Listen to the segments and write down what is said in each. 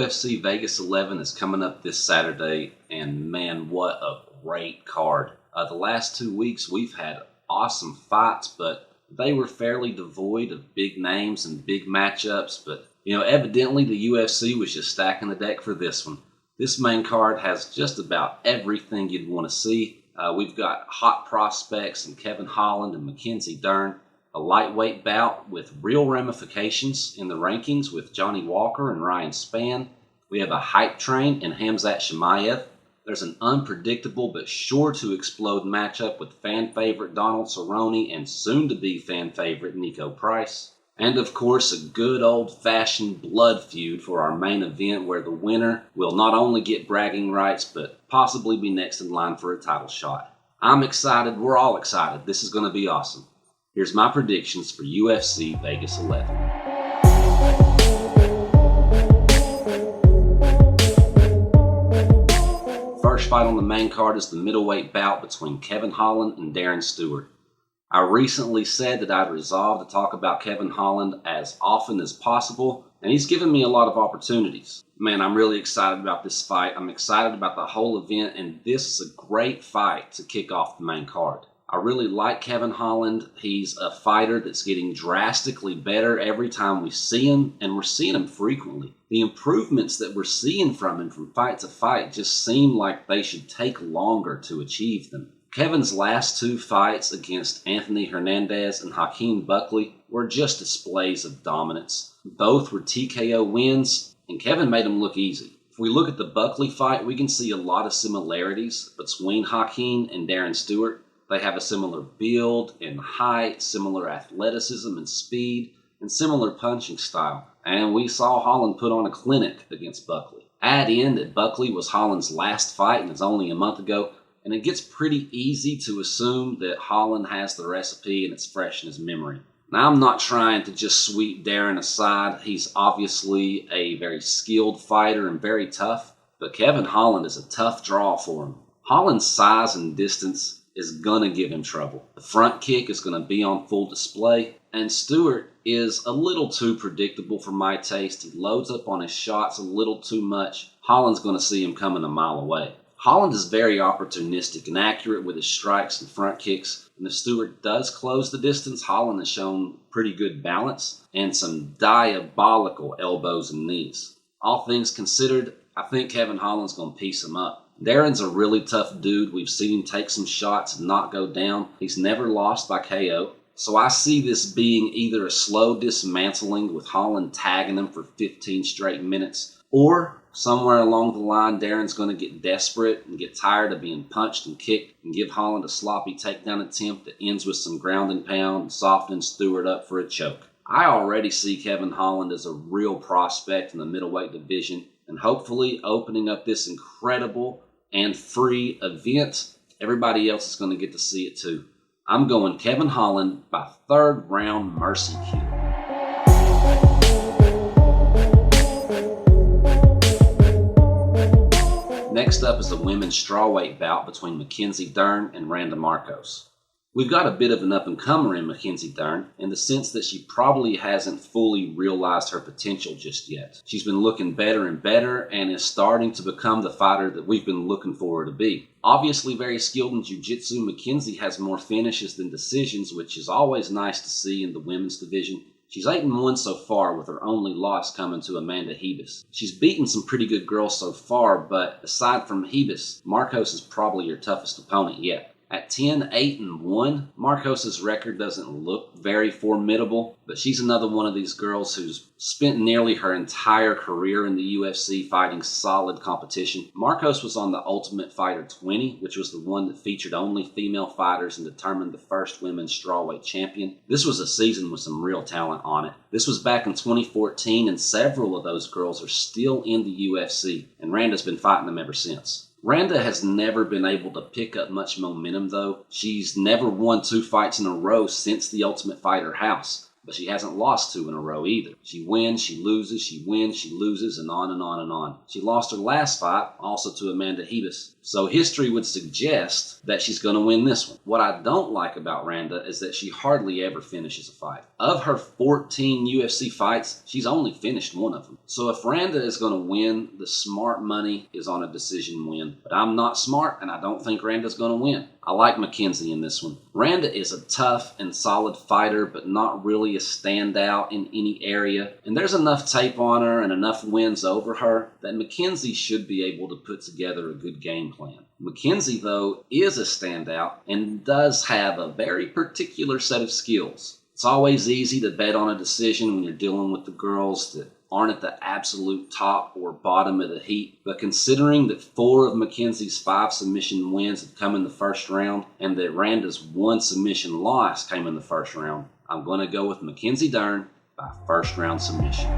UFC Vegas 11 is coming up this Saturday, and man, what a great card. The last 2 weeks we've had awesome fights, but they were fairly devoid of big names and big matchups. But, evidently the UFC was just stacking the deck for this one. This main card has just about everything you'd want to see. We've got hot prospects in Kevin Holland and Mackenzie Dern. A lightweight bout with real ramifications in the rankings with Johnny Walker and Ryan Spann. We have a Hype Train in Khamzat Chimaev. There's an unpredictable but sure to explode matchup with fan favorite Donald Cerrone and soon-to-be fan favorite Nico Price. And of course, a good old-fashioned blood feud for our main event where the winner will not only get bragging rights but possibly be next in line for a title shot. I'm excited. We're all excited. This is going to be awesome. Here's my predictions for UFC Vegas 11. First fight on the main card is the middleweight bout between Kevin Holland and Darren Stewart. I recently said that I'd resolved to talk about Kevin Holland as often as possible, and he's given me a lot of opportunities. Man, I'm really excited about this fight. I'm excited about the whole event, and this is a great fight to kick off the main card. I really like Kevin Holland. He's a fighter that's getting drastically better every time we see him, and we're seeing him frequently. The improvements that we're seeing from him from fight to fight just seem like they should take longer to achieve them. Kevin's last 2 fights against Anthony Hernandez and Hakeem Buckley were just displays of dominance. Both were TKO wins, and Kevin made them look easy. If we look at the Buckley fight, we can see a lot of similarities between Hakeem and Darren Stewart. They have a similar build and height, similar athleticism and speed, and similar punching style. And we saw Holland put on a clinic against Buckley. Add in that Buckley was Holland's last fight and it's only a month ago, and it gets pretty easy to assume that Holland has the recipe and it's fresh in his memory. Now, I'm not trying to just sweep Darren aside. He's obviously a very skilled fighter and very tough, but Kevin Holland is a tough draw for him. Holland's size and distance is going to give him trouble. The front kick is going to be on full display, and Stewart is a little too predictable for my taste. He loads up on his shots a little too much. Holland's going to see him coming a mile away. Holland is very opportunistic and accurate with his strikes and front kicks, and if Stewart does close the distance, Holland has shown pretty good balance and some diabolical elbows and knees. All things considered, I think Kevin Holland's going to piece him up. Darren's a really tough dude. We've seen him take some shots and not go down. He's never lost by KO. So I see this being either a slow dismantling with Holland tagging him for 15 straight minutes, or somewhere along the line, Darren's going to get desperate and get tired of being punched and kicked and give Holland a sloppy takedown attempt that ends with some ground and pound and softening Stewart up for a choke. I already see Kevin Holland as a real prospect in the middleweight division, and hopefully opening up this incredible and free event, everybody else is going to get to see it too. I'm going Kevin Holland by 3rd round mercy kill. Next up is the women's strawweight bout between Mackenzie Dern and Randa Markos. We've got a bit of an up-and-comer in Mackenzie Dern in the sense that she probably hasn't fully realized her potential just yet. She's been looking better and better and is starting to become the fighter that we've been looking for her to be. Obviously very skilled in jiu-jitsu, Mackenzie has more finishes than decisions, which is always nice to see in the women's division. She's 8-1 so far, with her only loss coming to Amanda Hebus. She's beaten some pretty good girls so far, but aside from Hebus, Markos is probably her toughest opponent yet. At 10-8-1, Markos' record doesn't look very formidable, but she's another one of these girls who's spent nearly her entire career in the UFC fighting solid competition. Markos was on the Ultimate Fighter 20, which was the one that featured only female fighters and determined the first women's strawweight champion. This was a season with some real talent on it. This was back in 2014, and several of those girls are still in the UFC, and Randa's been fighting them ever since. Randa has never been able to pick up much momentum, though. She's never won 2 fights in a row since the Ultimate Fighter house. but she hasn't lost 2 in a row either. She wins, she loses, she wins, she loses, and on and on and on. She lost her last fight, also to Amanda Hebus. So history would suggest that she's going to win this one. What I don't like about Randa is that she hardly ever finishes a fight. Of her 14 UFC fights, she's only finished 1 of them. So if Randa is going to win, the smart money is on a decision win. But I'm not smart, and I don't think Randa's going to win. I like Mackenzie in this one. Randa is a tough and solid fighter, but not really a standout in any area. And there's enough tape on her and enough wins over her that Mackenzie should be able to put together a good game plan. Mackenzie, though, is a standout and does have a very particular set of skills. It's always easy to bet on a decision when you're dealing with the girls that aren't at the absolute top or bottom of the heap, but considering that 4 of Mackenzie's 5 submission wins have come in the first round and that Randa's 1 submission loss came in the first round, I'm going to go with Mackenzie Dern by first round submission.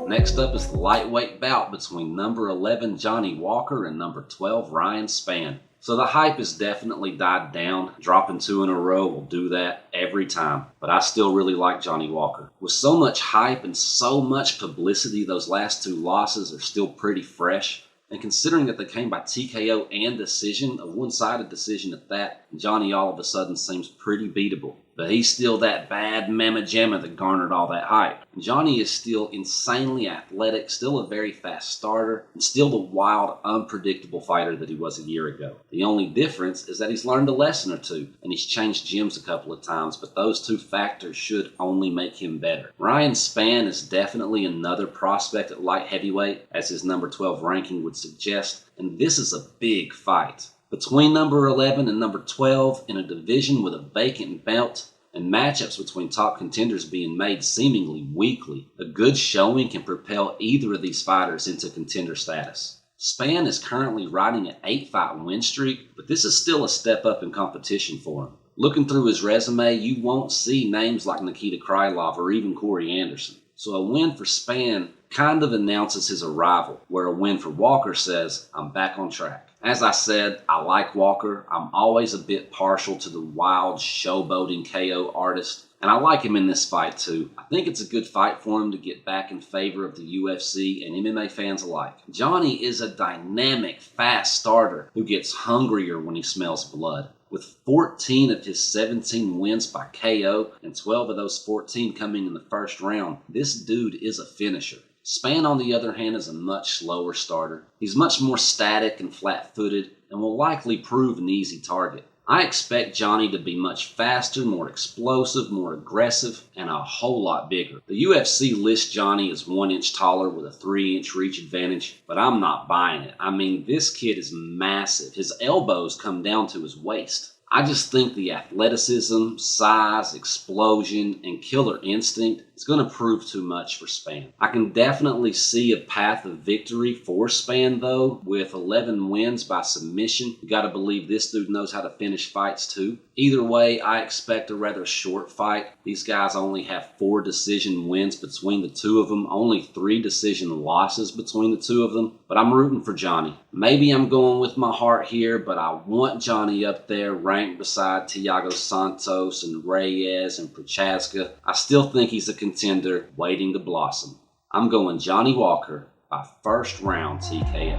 Next up is the lightweight bout between number 11 Johnny Walker and number 12 Ryan Spann. So the hype has definitely died down. Dropping 2 in a row will do that every time. But I still really like Johnny Walker. With so much hype and so much publicity, those last 2 losses are still pretty fresh. And considering that they came by TKO and decision, a one-sided decision at that, Johnny all of a sudden seems pretty beatable. But he's still that bad mamma jamma that garnered all that hype. Johnny is still insanely athletic, still a very fast starter, and still the wild, unpredictable fighter that he was a year ago. The only difference is that he's learned a lesson or 2, and he's changed gyms a couple of times, but those 2 factors should only make him better. Ryan Spann is definitely another prospect at light heavyweight, as his number 12 ranking would suggest, and this is a big fight. Between number 11 and number 12 in a division with a vacant belt and matchups between top contenders being made seemingly weekly, a good showing can propel either of these fighters into contender status. Spann is currently riding an 8-fight win streak, but this is still a step up in competition for him. Looking through his resume, you won't see names like Nikita Krylov or even Corey Anderson. So a win for Spann kind of announces his arrival, where a win for Walker says, I'm back on track. As I said, I like Walker. I'm always a bit partial to the wild, showboating KO artist, and I like him in this fight too. I think it's a good fight for him to get back in favor of the UFC and MMA fans alike. Johnny is a dynamic, fast starter who gets hungrier when he smells blood. With 14 of his 17 wins by KO and 12 of those 14 coming in the first round, this dude is a finisher. Spann, on the other hand, is a much slower starter. He's much more static and flat-footed and will likely prove an easy target. I expect Johnny to be much faster, more explosive, more aggressive, and a whole lot bigger. The UFC lists Johnny as 1 inch taller with a 3-inch reach advantage, but I'm not buying it. I mean, this kid is massive. His elbows come down to his waist. I just think the athleticism, size, explosion, and killer instinct is going to prove too much for Spann. I can definitely see a path of victory for Spann, though, with 11 wins by submission. You got to believe this dude knows how to finish fights, too. Either way, I expect a rather short fight. These guys only have 4 decision wins between the 2 of them, only 3 decision losses between the 2 of them, but I'm rooting for Johnny. Maybe I'm going with my heart here, but I want Johnny up there ranked beside Thiago Santos and Reyes and Prochaska. I still think he's a contender waiting to blossom. I'm going Johnny Walker by first round TKO.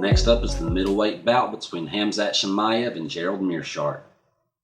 Next up is the middleweight bout between Khamzat Chimaev and Gerald Meerschaert.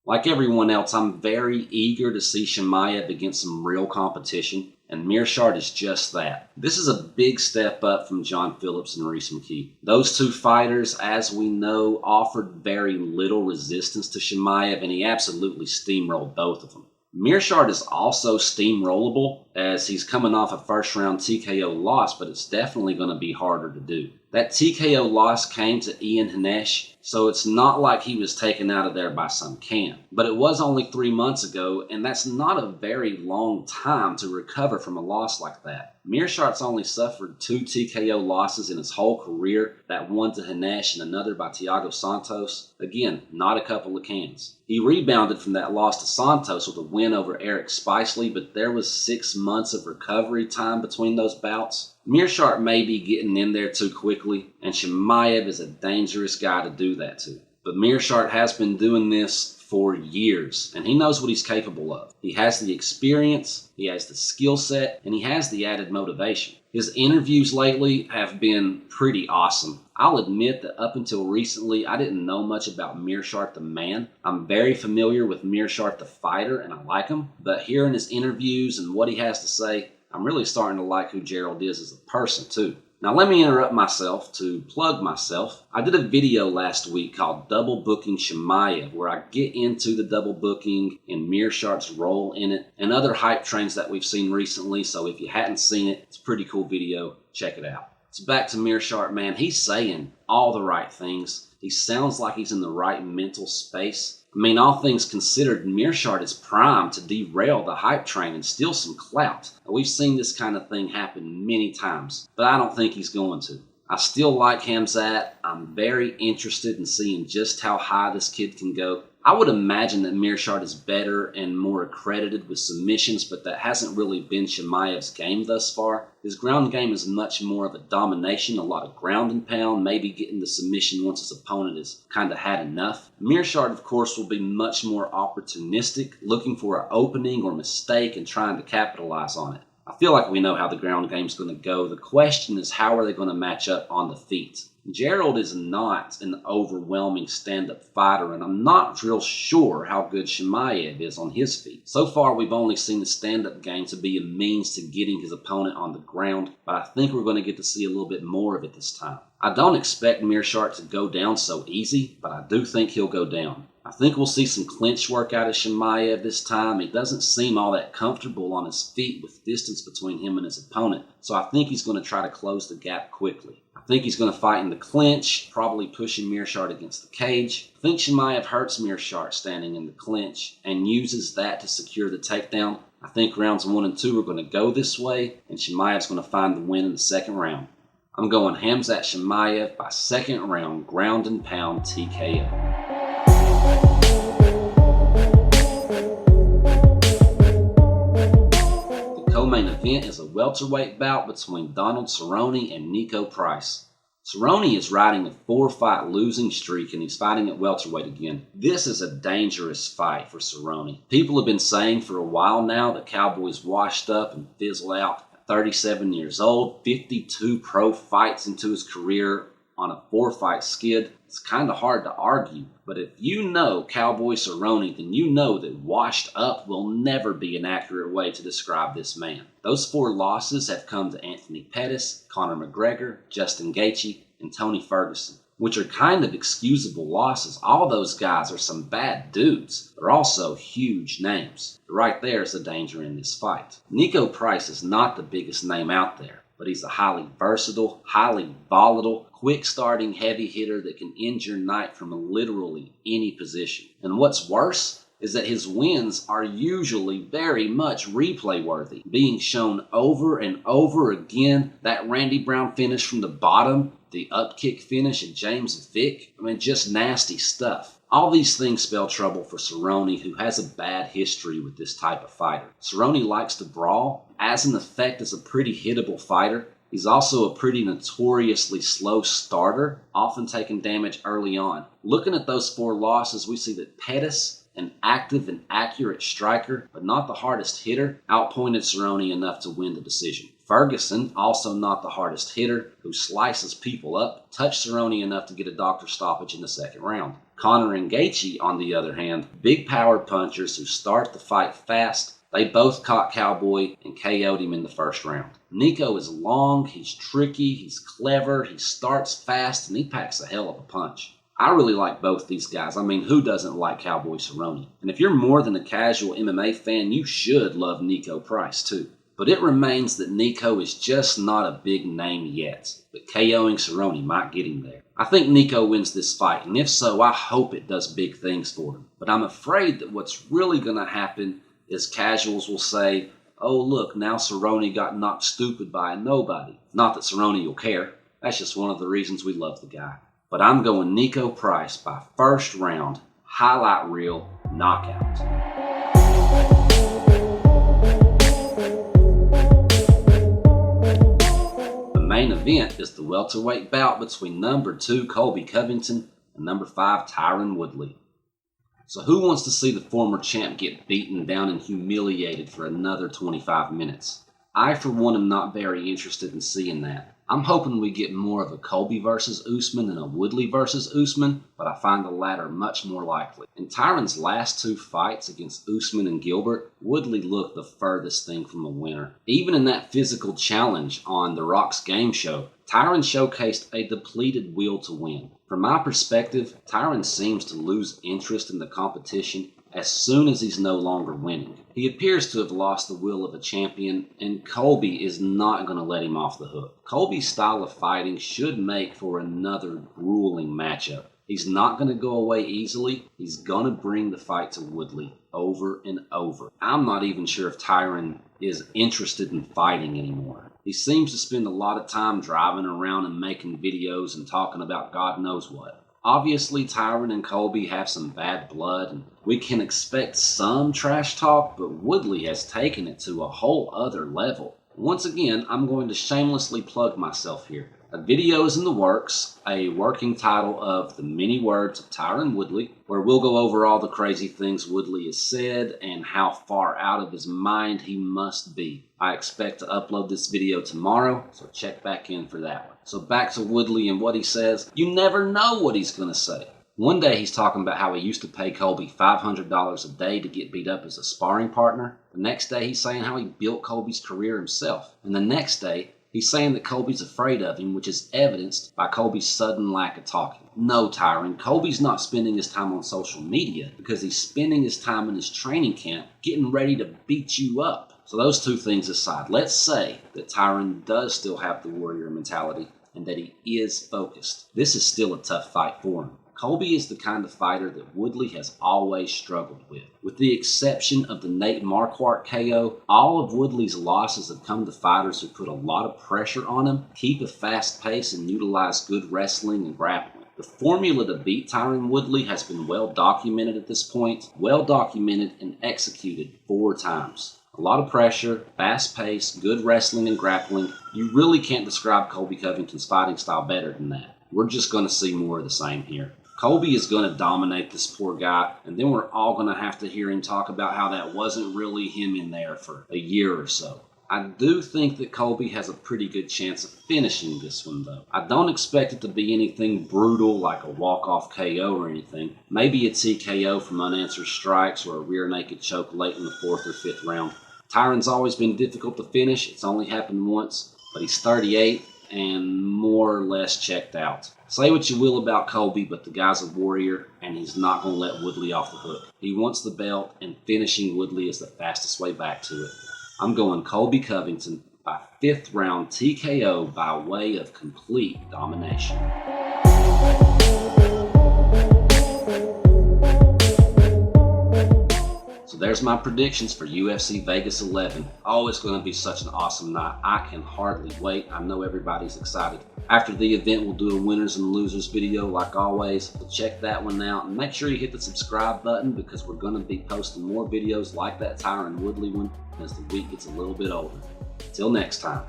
Like everyone else, I'm very eager to see Chimaev against some real competition, and Meerschaert is just that. This is a big step up from John Phillips and Reese McKee. Those 2 fighters, as we know, offered very little resistance to Chimaev, and he absolutely steamrolled both of them. Meerschaert is also steamrollable, as he's coming off a first-round TKO loss, but it's definitely going to be harder to do. That TKO loss came to Ian Henesh, so it's not like he was taken out of there by some can. But it was only 3 months ago, and that's not a very long time to recover from a loss like that. Meerschaert's only suffered 2 TKO losses in his whole career, that one to Henesh and another by Thiago Santos. Again, not a couple of cans. He rebounded from that loss to Santos with a win over Eric Spicely, but there was 6 months of recovery time between those bouts. Meerschaert may be getting in there too quickly, and Chimaev is a dangerous guy to do that to. But Meerschaert has been doing this for years, and he knows what he's capable of. He has the experience, he has the skill set, and he has the added motivation. His interviews lately have been pretty awesome. I'll admit that up until recently, I didn't know much about Meerschaert the man. I'm very familiar with Meerschaert the fighter, and I like him. But hearing his interviews and what he has to say, I'm really starting to like who Gerald is as a person, too. Now let me interrupt myself to plug myself. I did a video last week called Double Booking Chimaev, where I get into the double booking and Meerschaert's role in it and other hype trains that we've seen recently. So if you hadn't seen it, it's a pretty cool video. Check it out. So back to Meerschaert, man. He's saying all the right things. He sounds like he's in the right mental space. I mean, all things considered, Meerschaert is primed to derail the hype train and steal some clout. We've seen this kind of thing happen many times, but I don't think he's going to. I still like Khamzat. I'm very interested in seeing just how high this kid can go. I would imagine that Meerschaert is better and more accredited with submissions, but that hasn't really been Chimaev's game thus far. His ground game is much more of a domination, a lot of ground and pound, maybe getting the submission once his opponent has kind of had enough. Meerschaert, of course, will be much more opportunistic, looking for an opening or mistake and trying to capitalize on it. I feel like we know how the ground game's going to go. The question is, how are they going to match up on the feet? Gerald is not an overwhelming stand-up fighter, and I'm not real sure how good Chimaev is on his feet. So far, we've only seen the stand-up game to be a means to getting his opponent on the ground, but I think we're going to get to see a little bit more of it this time. I don't expect Meerschaert to go down so easy, but I do think he'll go down. I think we'll see some clinch work out of Chimaev this time. He doesn't seem all that comfortable on his feet with distance between him and his opponent, so I think he's going to try to close the gap quickly. I think he's going to fight in the clinch, probably pushing Meerschaert against the cage. I think Chimaev hurts Meerschaert standing in the clinch and uses that to secure the takedown. I think rounds 1 and 2 are going to go this way, and Chimaev's going to find the win in the second round. I'm going Khamzat Chimaev by second round ground and pound TKO. Co-main event is a welterweight bout between Donald Cerrone and Niko Price. Cerrone is riding a 4-fight losing streak and he's fighting at welterweight again. This is a dangerous fight for Cerrone. People have been saying for a while now that Cowboy's washed up and fizzled out. At 37 years old, 52 pro fights into his career on a 4-fight skid. It's kind of hard to argue, but if you know Cowboy Cerrone, then you know that washed up will never be an accurate way to describe this man. Those 4 losses have come to Anthony Pettis, Conor McGregor, Justin Gaethje, and Tony Ferguson, which are kind of excusable losses. All those guys are some bad dudes. They're also huge names. Right there is the danger in this fight. Niko Price is not the biggest name out there, but he's a highly versatile, highly volatile, quick-starting heavy hitter that can end your night from literally any position. And what's worse is that his wins are usually very much replay-worthy, being shown over and over again. That Randy Brown finish from the bottom, the upkick finish at James Vick, I mean, just nasty stuff. All these things spell trouble for Cerrone, who has a bad history with this type of fighter. Cerrone likes to brawl. As an effect, is a pretty hittable fighter. He's also a pretty notoriously slow starter, often taking damage early on. Looking at those 4 losses, we see that Pettis, an active and accurate striker, but not the hardest hitter, outpointed Cerrone enough to win the decision. Ferguson, also not the hardest hitter, who slices people up, touched Cerrone enough to get a doctor stoppage in the second round. Conor and Gaethje, on the other hand, big power punchers who start the fight fast. They both caught Cowboy and KO'd him in the first round. Niko is long, he's tricky, he's clever, he starts fast, and he packs a hell of a punch. I really like both these guys. I mean, who doesn't like Cowboy Cerrone? And if you're more than a casual MMA fan, you should love Niko Price too. But it remains that Niko is just not a big name yet. But KOing Cerrone might get him there. I think Niko wins this fight, and if so, I hope it does big things for him. But I'm afraid that what's really going to happen is casuals will say, oh look, now Cerrone got knocked stupid by a nobody. Not that Cerrone will care. That's just one of the reasons we love the guy. But I'm going Niko Price by first round, highlight reel, knockout. main event is the welterweight bout between number 2 Colby Covington and number 5 Tyron Woodley. So who wants to see the former champ get beaten down and humiliated for another 25 minutes? I, for one, am not very interested in seeing that. I'm hoping we get more of a Colby versus Usman than a Woodley versus Usman, but I find the latter much more likely. In Tyron's last 2 fights against Usman and Gilbert, Woodley looked the furthest thing from a winner. Even in that physical challenge on The Rock's game show, Tyron showcased a depleted will to win. From my perspective, Tyron seems to lose interest in the competition as soon as he's no longer winning. He appears to have lost the will of a champion, and Colby is not going to let him off the hook. Colby's style of fighting should make for another grueling matchup. He's not going to go away easily. He's going to bring the fight to Woodley over and over. I'm not even sure if Tyron is interested in fighting anymore. He seems to spend a lot of time driving around and making videos and talking about God knows what. Obviously, Tyron and Colby have some bad blood, and we can expect some trash talk, but Woodley has taken it to a whole other level. Once again, I'm going to shamelessly plug myself here. A video is in the works, a working title of The Many Words of Tyron Woodley, where we'll go over all the crazy things Woodley has said and how far out of his mind he must be. I expect to upload this video tomorrow, so check back in for that one. So back to Woodley and what he says. You never know what he's going to say. One day he's talking about how he used to pay Colby $500 a day to get beat up as a sparring partner. The next day he's saying how he built Colby's career himself. And the next day he's saying that Colby's afraid of him, which is evidenced by Colby's sudden lack of talking. No, Tyron, Colby's not spending his time on social media because he's spending his time in his training camp getting ready to beat you up. So those 2 things aside, let's say that Tyron does still have the warrior mentality and that he is focused. This is still a tough fight for him. Colby is the kind of fighter that Woodley has always struggled with. With the exception of the Nate Marquardt KO, all of Woodley's losses have come to fighters who put a lot of pressure on him, keep a fast pace, and utilize good wrestling and grappling. The formula to beat Tyron Woodley has been well documented at this point, well documented and executed 4 times. A lot of pressure, fast pace, good wrestling and grappling. You really can't describe Colby Covington's fighting style better than that. We're just going to see more of the same here. Colby is going to dominate this poor guy, and then we're all going to have to hear him talk about how that wasn't really him in there for a year or so. I do think that Colby has a pretty good chance of finishing this one, though. I don't expect it to be anything brutal like a walk-off KO or anything. Maybe a TKO from unanswered strikes or a rear naked choke late in the 4th or 5th round. Tyron's always been difficult to finish. It's only happened once, but he's 38 and more or less checked out. Say what you will about Colby, but the guy's a warrior, and he's not going to let Woodley off the hook. He wants the belt, and finishing Woodley is the fastest way back to it. I'm going Colby Covington by 5th round TKO by way of complete domination. So there's my predictions for UFC Vegas 11. Oh, it's going to be such an awesome night. I can hardly wait. I know everybody's excited. After the event, we'll do a winners and losers video like always. So check that one out and make sure you hit the subscribe button because we're going to be posting more videos like that Tyron Woodley one as the week gets a little bit older. Till next time.